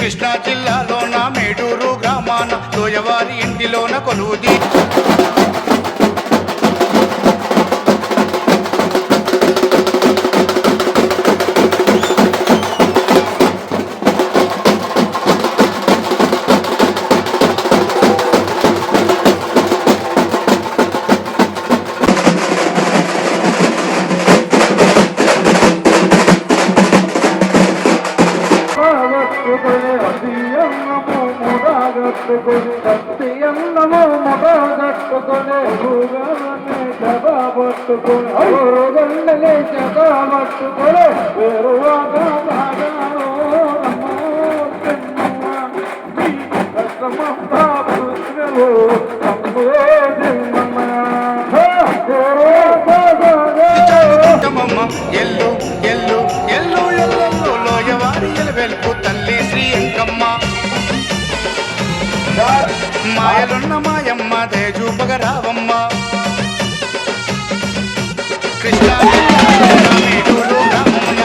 కృష్ణా జిల్లాలోన మేడూరు గ్రామాన లోయవారి ఇంటిలోన కొలువుది సత్యన్నము మొగట్టుకునే భూగానే సభా పట్టుకుని గొండలే సభా పట్టుకుని వేరువాగా ఎల్లు ఎల్లు ఎల్లు ఎల్లు లోయవారి వెల్పు తల్లి శ్రీ అంకమ్మ మాయలున్న మాయమ్మ దయచూపగ రావమ్మ కృష్ణా మేడూరు గ్రామమున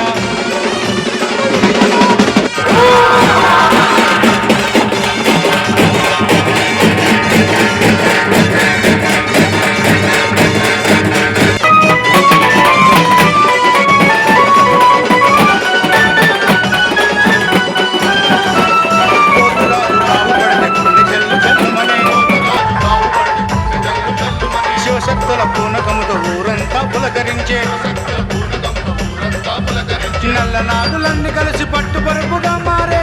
శివశక్తుల పూనకముతో ఊరంతా పులకరించే నల్ల నాగులన్నీ కలిసి పట్టుపరుపుగా మారే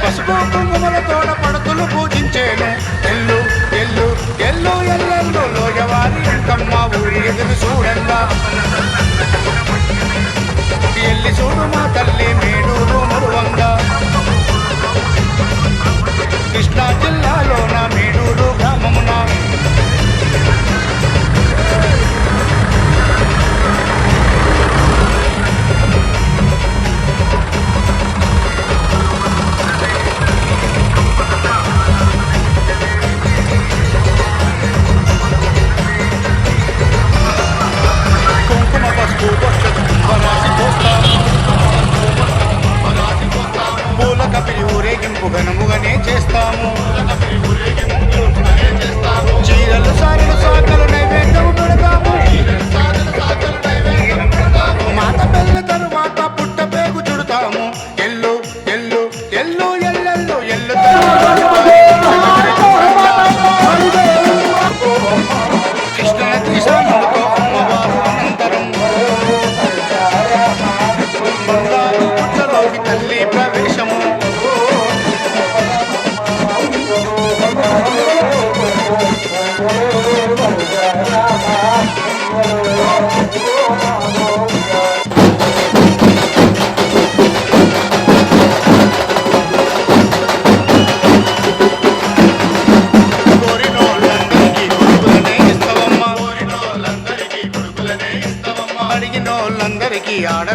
పసుపు కుంకుమలతోడ పడతులు పూజించేను ఎల్లు ఎల్లు ఎల్లు ఎల్లెల్లు లోయవారి అంకమ్మ ఊరి ఎదురు చూడంగా ఎల్లి చూడు మా తల్లి మేడూరు మురువంగా కృష్ణా జిల్లాలోన మేడూరు గ్రామమున కుంకుమ పసుపు బరాసి పోస్తాము పూల కపిలి ఊరేగింపు ఘనముగానే చేస్తాము చీరలు సారెలు సాకలు నైవేద్యము పెడతాము మాత పెళ్ళ తరువాత పుట్ట పేగు చుడతాము ఎల్లు ఎల్లు ఎల్లు ఎల్లెల్లు ఎల్లు కృష్ణనది సాములతో అమ్మవారు అనంతరం బంగారు పుట్టలోకి తల్లి ప్రవేశము అడిగినోళ్ళందరికీ ఆడ